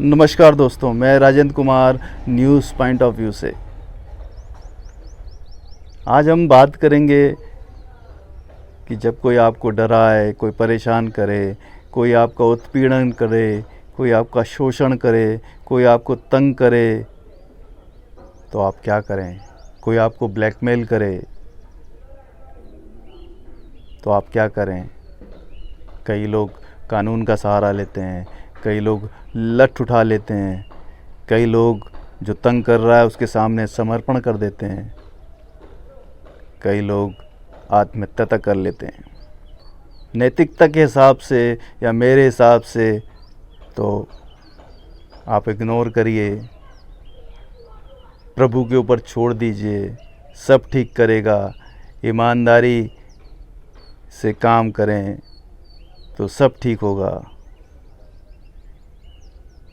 नमस्कार दोस्तों, मैं Rajendra Kumar news point of view से। आज हम बात करेंगे कि जब कोई आपको डराए, कोई परेशान करे, कोई आपका उत्पीड़न करे, कोई आपका शोषण करे, कोई आपको तंग करे, तो आप क्या करें। कोई आपको ब्लैकमेल करे तो आप क्या करें। कई लोग कानून का सहारा लेते हैं, कई लोग लठ उठा लेते हैं, कई लोग जो तंग कर रहा है उसके सामने समर्पण कर देते हैं, कई लोग आत्महत्या तक कर लेते हैं। नैतिकता के हिसाब से या मेरे हिसाब से तो आप इग्नोर करिए, प्रभु के ऊपर छोड़ दीजिए, सब ठीक करेगा। ईमानदारी से काम करें तो सब ठीक होगा।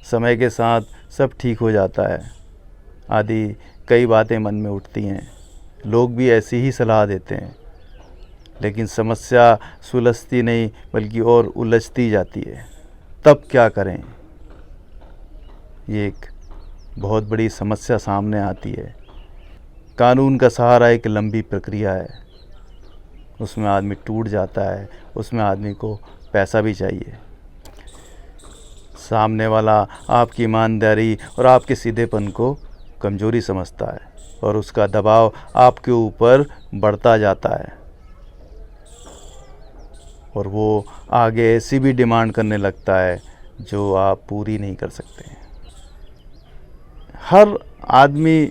समय के साथ सब ठीक हो जाता है आदि कई बातें मन में उठती हैं। लोग भी ऐसी ही सलाह देते हैं, लेकिन समस्या सुलझती नहीं बल्कि और उलझती जाती है। तब क्या करें, ये एक बहुत बड़ी समस्या सामने आती है। कानून का सहारा एक लंबी प्रक्रिया है, उसमें आदमी टूट जाता है, उसमें आदमी को पैसा भी चाहिए। सामने वाला आपकी ईमानदारी और आपके सीधेपन को कमज़ोरी समझता है और उसका दबाव आपके ऊपर बढ़ता जाता है और वो आगे ऐसी भी डिमांड करने लगता है जो आप पूरी नहीं कर सकते। हर आदमी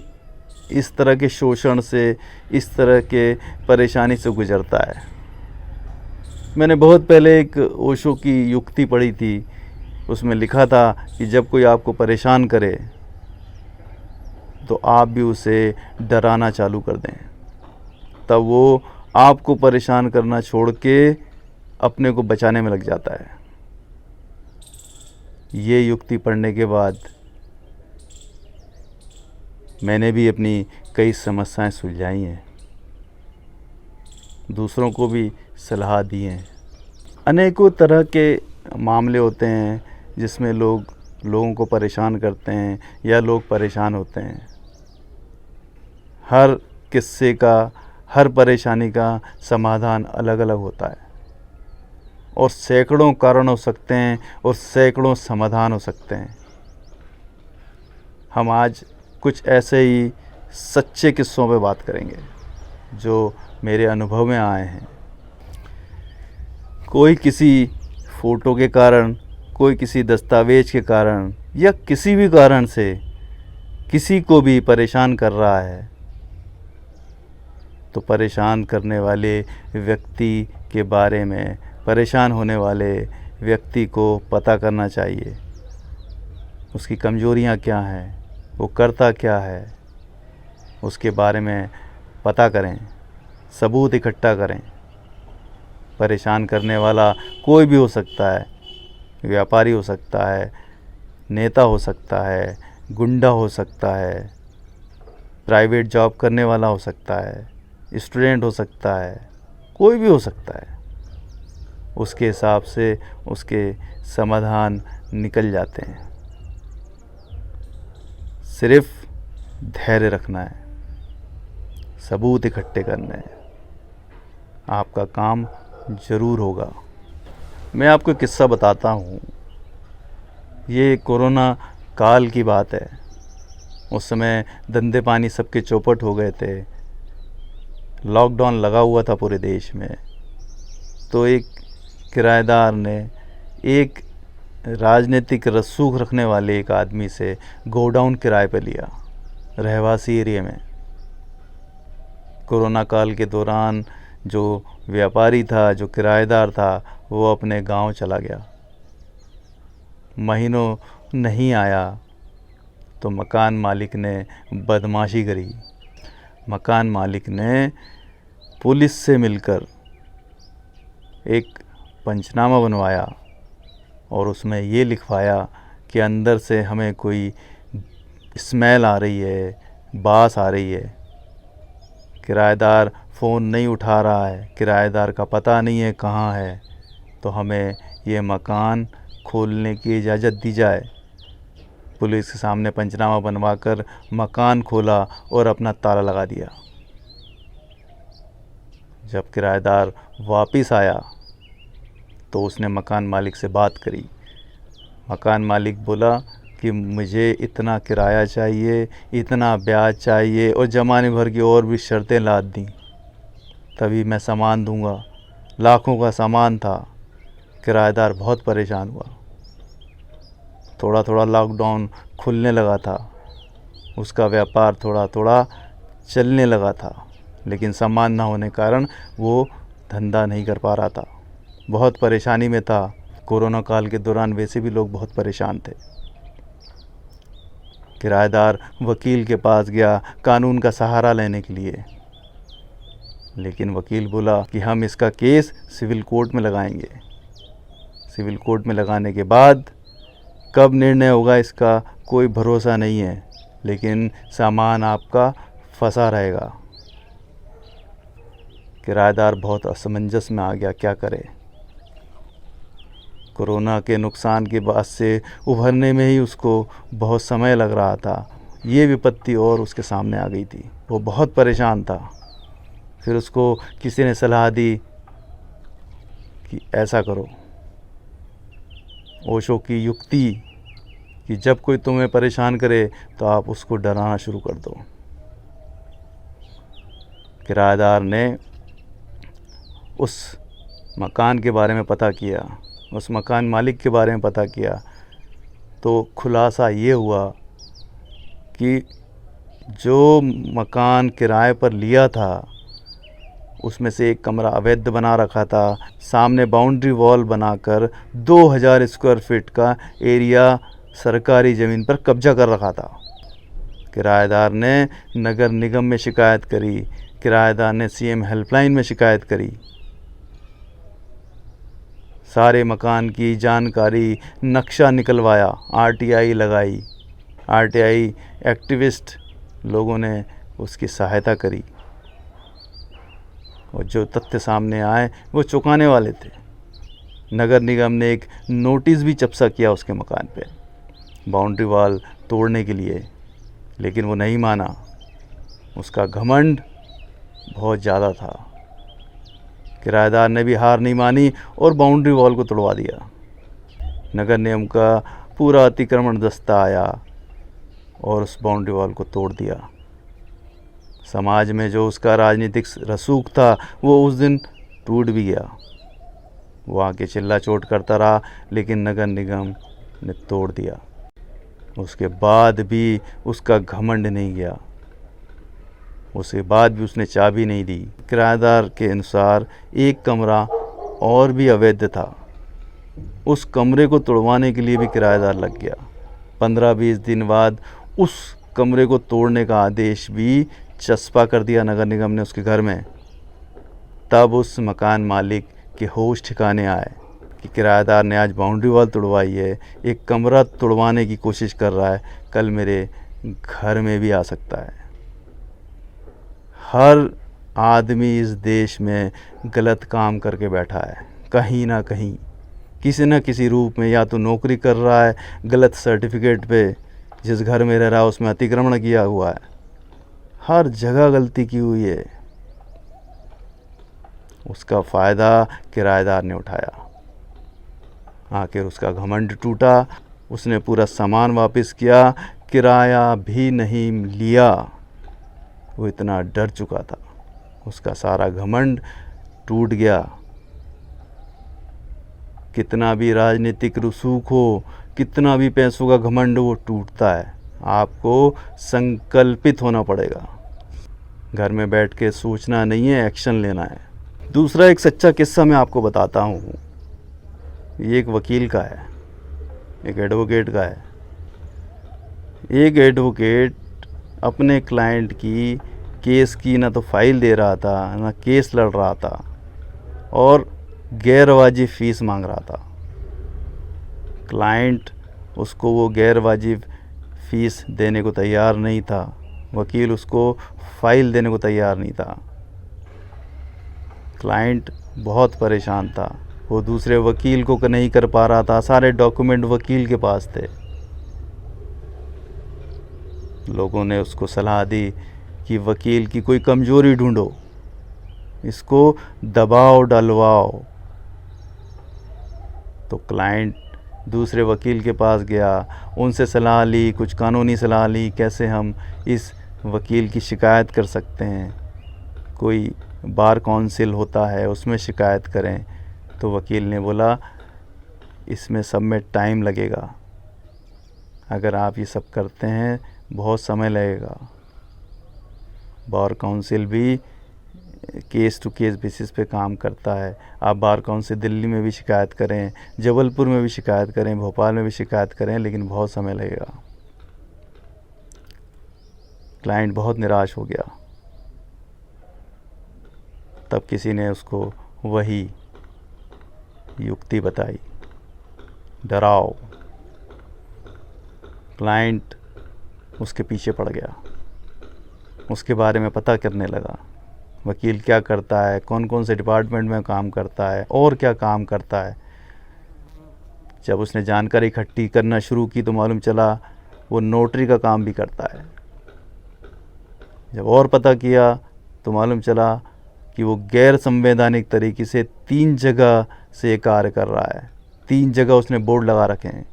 इस तरह के शोषण से, इस तरह के परेशानी से गुज़रता है। मैंने बहुत पहले एक ओशो की युक्ति पढ़ी थी, उसमें लिखा था कि जब कोई आपको परेशान करे तो आप भी उसे डराना चालू कर दें, तब वो आपको परेशान करना छोड़ के अपने को बचाने में लग जाता है। ये युक्ति पढ़ने के बाद मैंने भी अपनी कई समस्याएं सुलझाई हैं, दूसरों को भी सलाह दी हैं। अनेकों तरह के मामले होते हैं जिसमें लोगों को परेशान करते हैं या लोग परेशान होते हैं। हर किस्से का, हर परेशानी का समाधान अलग अलग होता है और सैकड़ों कारण हो सकते हैं और सैकड़ों समाधान हो सकते हैं। हम आज कुछ ऐसे ही सच्चे किस्सों पे बात करेंगे जो मेरे अनुभव में आए हैं। कोई किसी फ़ोटो के कारण, कोई किसी दस्तावेज के कारण या किसी भी कारण से किसी को भी परेशान कर रहा है, तो परेशान करने वाले व्यक्ति के बारे में, परेशान होने वाले व्यक्ति को पता करना चाहिए। उसकी कमज़ोरियाँ क्या हैं, वो करता क्या है, उसके बारे में पता करें, सबूत इकट्ठा करें। परेशान करने वाला कोई भी हो सकता है, व्यापारी हो सकता है, नेता हो सकता है, गुंडा हो सकता है, प्राइवेट जॉब करने वाला हो सकता है, स्टूडेंट हो सकता है, कोई भी हो सकता है। उसके हिसाब से उसके समाधान निकल जाते हैं। सिर्फ धैर्य रखना है, सबूत इकट्ठे करने हैं, आपका काम ज़रूर होगा। मैं आपको एक किस्सा बताता हूँ। ये कोरोना काल की बात है। उस समय धंधे पानी सबके चौपट हो गए थे, लॉकडाउन लगा हुआ था पूरे देश में। तो एक किराएदार ने एक राजनीतिक रसूख रखने वाले एक आदमी से गोडाउन किराए पर लिया, रहवासी एरिया में। कोरोना काल के दौरान जो व्यापारी था, जो किराएदार था, वो अपने गांव चला गया। महीनों नहीं आया तो मकान मालिक ने बदमाशी करी। मकान मालिक ने पुलिस से मिलकर एक पंचनामा बनवाया और उसमें ये लिखवाया कि अंदर से हमें कोई स्मेल आ रही है, बास आ रही है। किराएदार फ़ोन नहीं उठा रहा है, किराएदार का पता नहीं है कहाँ है, तो हमें ये मकान खोलने की इजाज़त दी जाए। पुलिस के सामने पंचनामा बनवाकर मकान खोला और अपना ताला लगा दिया। जब किराएदार वापस आया तो उसने मकान मालिक से बात करी। मकान मालिक बोला कि मुझे इतना किराया चाहिए, इतना ब्याज चाहिए और ज़माने भर की और भी शर्तें लाद दी, तभी मैं सामान दूंगा। लाखों का सामान था। किराएदार बहुत परेशान हुआ। थोड़ा थोड़ा लॉकडाउन खुलने लगा था, उसका व्यापार थोड़ा थोड़ा चलने लगा था, लेकिन सामान ना होने कारण वो धंधा नहीं कर पा रहा था। बहुत परेशानी में था। कोरोना काल के दौरान वैसे भी लोग बहुत परेशान थे। किराएदार वकील के पास गया कानून का सहारा लेने के लिए, लेकिन वकील बोला कि हम इसका केस सिविल कोर्ट में लगाएंगे। सिविल कोर्ट में लगाने के बाद कब निर्णय होगा इसका कोई भरोसा नहीं है, लेकिन सामान आपका फंसा रहेगा। किराएदार बहुत असमंजस में आ गया, क्या करे। कोरोना के नुकसान के बाद से उभरने में ही उसको बहुत समय लग रहा था। ये विपत्ति और उसके सामने आ गई थी। वो बहुत परेशान था। फिर उसको किसी ने सलाह दी कि ऐसा करो, ओशो की युक्ति कि जब कोई तुम्हें परेशान करे तो आप उसको डराना शुरू कर दो। किराएदार ने उस मकान के बारे में पता किया, उस मकान मालिक के बारे में पता किया, तो खुलासा ये हुआ कि जो मकान किराए पर लिया था उसमें से एक कमरा अवैध बना रखा था। सामने बाउंड्री वॉल बनाकर 2000 स्क्वायर फीट का एरिया सरकारी ज़मीन पर कब्जा कर रखा था। किराएदार ने नगर निगम में शिकायत करी, किराएदार ने सीएम हेल्पलाइन में शिकायत करी। सारे मकान की जानकारी, नक्शा निकलवाया, आरटीआई लगाई। आरटीआई एक्टिविस्ट लोगों ने उसकी सहायता करी और जो तथ्य सामने आए वो चौंकाने वाले थे। नगर निगम ने एक नोटिस भी चस्पा किया उसके मकान पे बाउंड्री वॉल तोड़ने के लिए, लेकिन वो नहीं माना। उसका घमंड बहुत ज़्यादा था। किराएदार ने भी हार नहीं मानी और बाउंड्री वॉल को तोड़वा दिया। नगर निगम का पूरा अतिक्रमण दस्ता आया और उस बाउंड्री वॉल को तोड़ दिया। समाज में जो उसका राजनीतिक रसूख था वो उस दिन टूट भी गया। वो आके चिल्ला चोट करता रहा, लेकिन नगर निगम ने तोड़ दिया। उसके बाद भी उसका घमंड नहीं गया। उसके बाद भी उसने चाबी नहीं दी। किराएदार के अनुसार एक कमरा और भी अवैध था। उस कमरे को तोड़वाने के लिए भी किराएदार लग गया। 15-20 दिन बाद उस कमरे को तोड़ने का आदेश भी चस्पा कर दिया नगर निगम ने उसके घर में। तब उस मकान मालिक के होश ठिकाने आए कि किराएदार ने आज बाउंड्री वॉल तोड़वाई है, एक कमरा तोड़वाने की कोशिश कर रहा है, कल मेरे घर में भी आ सकता है। हर आदमी इस देश में गलत काम करके बैठा है, कहीं ना कहीं किसी न किसी रूप में। या तो नौकरी कर रहा है गलत सर्टिफिकेट पे, जिस घर में रह रहा है उसमें अतिक्रमण किया हुआ है। हर जगह गलती की हुई है। उसका फ़ायदा किराएदार ने उठाया। आखिर उसका घमंड टूटा। उसने पूरा सामान वापस किया, किराया भी नहीं लिया। वो इतना डर चुका था। उसका सारा घमंड टूट गया। कितना भी राजनीतिक रसूख हो, कितना भी पैसों का घमंड, वो टूटता है। आपको संकल्पित होना पड़ेगा। घर में बैठ के सोचना नहीं है, एक्शन लेना है। दूसरा एक सच्चा किस्सा मैं आपको बताता हूँ। ये एक वकील का है, एक एडवोकेट का है। एक एडवोकेट अपने क्लाइंट की केस की ना तो फाइल दे रहा था, ना केस लड़ रहा था, और गैरवाजिब फीस मांग रहा था। क्लाइंट उसको वो गैरवाजिब फीस देने को तैयार नहीं था। वकील उसको फाइल देने को तैयार नहीं था। क्लाइंट बहुत परेशान था। वो दूसरे वकील को नहीं कर पा रहा था। सारे डॉक्यूमेंट वकील के पास थे। लोगों ने उसको सलाह दी कि वकील की कोई कमज़ोरी ढूंढो, इसको दबाओ डलवाओ। तो क्लाइंट दूसरे वकील के पास गया, उनसे सलाह ली, कुछ कानूनी सलाह ली, कैसे हम इस वकील की शिकायत कर सकते हैं, कोई बार काउंसिल होता है उसमें शिकायत करें। तो वकील ने बोला इसमें सब में टाइम लगेगा, अगर आप ये सब करते हैं बहुत समय लगेगा। बार काउंसिल भी केस टू केस बेसिस पे काम करता है। आप बार काउंसिल दिल्ली में भी शिकायत करें, जबलपुर में भी शिकायत करें, भोपाल में भी शिकायत करें, लेकिन बहुत समय लगेगा। क्लाइंट बहुत निराश हो गया। तब किसी ने उसको वही युक्ति बताई, डराओ। क्लाइंट उसके पीछे पड़ गया, उसके बारे में पता करने लगा, वकील क्या करता है, कौन कौन से डिपार्टमेंट में काम करता है और क्या काम करता है। जब उसने जानकारी इकट्ठी करना शुरू की तो मालूम चला वो नोटरी का काम भी करता है। जब और पता किया तो मालूम चला कि वो गैर संवैधानिक तरीके से 3 जगह से कार्य कर रहा है। 3 जगह उसने बोर्ड लगा रखे हैं।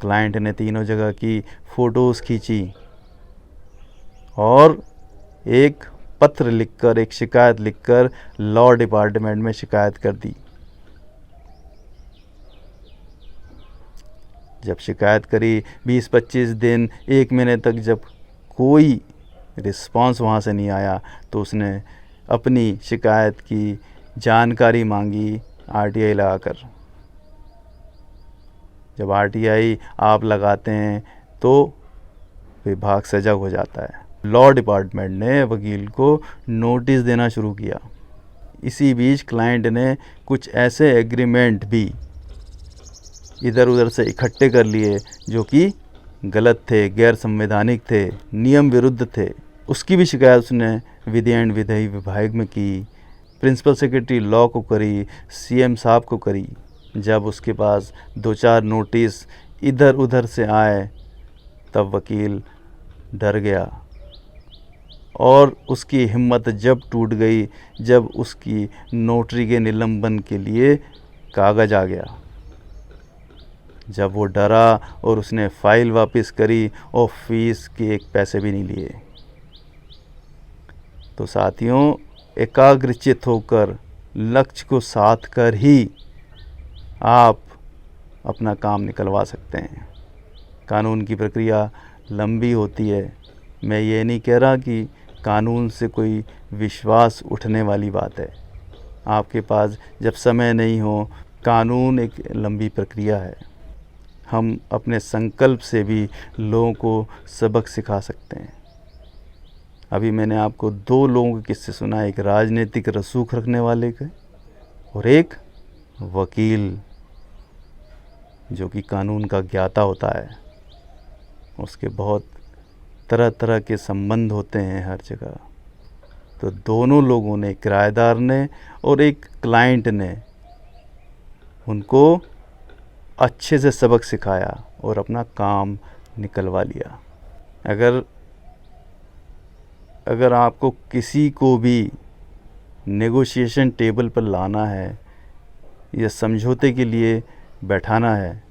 क्लाइंट ने तीनों जगह की फ़ोटोज़ खींची और एक पत्र लिखकर, एक शिकायत लिखकर लॉ डिपार्टमेंट में शिकायत कर दी। जब शिकायत करी 20-25 दिन, 1 महीने तक जब कोई रिस्पांस वहाँ से नहीं आया तो उसने अपनी शिकायत की जानकारी मांगी आरटीआई लगाकर। जब आरटीआई आप लगाते हैं तो विभाग सजग हो जाता है। लॉ डिपार्टमेंट ने वकील को नोटिस देना शुरू किया। इसी बीच क्लाइंट ने कुछ ऐसे एग्रीमेंट भी इधर उधर से इकट्ठे कर लिए जो कि गलत थे, गैर संवैधानिक थे, नियम विरुद्ध थे। उसकी भी शिकायत उसने विधि एंड विधि विभाग में की, प्रिंसिपल सेक्रेटरी लॉ को करी, सीएम साहब को करी। जब उसके पास 2-4 नोटिस इधर उधर से आए तब वकील डर गया और उसकी हिम्मत जब टूट गई जब उसकी नोटरी के निलंबन के लिए कागज़ आ गया। जब वो डरा और उसने फाइल वापस करी और फीस के 1 पैसे भी नहीं लिए। तो साथियों, एकाग्रचित्त होकर लक्ष्य को साध कर ही आप अपना काम निकलवा सकते हैं। कानून की प्रक्रिया लंबी होती है। मैं ये नहीं कह रहा कि कानून से कोई विश्वास उठने वाली बात है। आपके पास जब समय नहीं हो, कानून एक लंबी प्रक्रिया है। हम अपने संकल्प से भी लोगों को सबक सिखा सकते हैं। अभी मैंने आपको 2 लोगों के किस्से सुनाए, एक राजनीतिक रसूख रखने वाले के और एक वकील जो कि कानून का ज्ञाता होता है। उसके बहुत तरह तरह के संबंध होते हैं हर जगह। तो दोनों लोगों ने, किराएदार ने और एक क्लाइंट ने, उनको अच्छे से सबक सिखाया और अपना काम निकलवा लिया। अगर आपको किसी को भी नेगोशिएशन टेबल पर लाना है या समझौते के लिए बैठाना है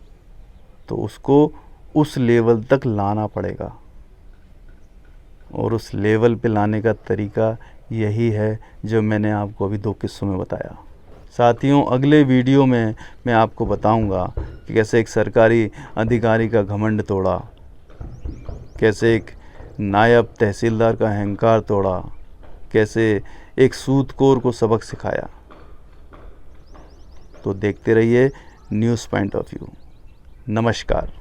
तो उसको उस लेवल तक लाना पड़ेगा और उस लेवल पे लाने का तरीका यही है जो मैंने आपको अभी 2 किस्सों में बताया। साथियों, अगले वीडियो में मैं आपको बताऊंगा कि कैसे एक सरकारी अधिकारी का घमंड तोड़ा, कैसे एक नायब तहसीलदार का अहंकार तोड़ा, कैसे एक सूदखोर को सबक सिखाया। तो देखते रहिए न्यूज़ पॉइंट ऑफ व्यू। नमस्कार।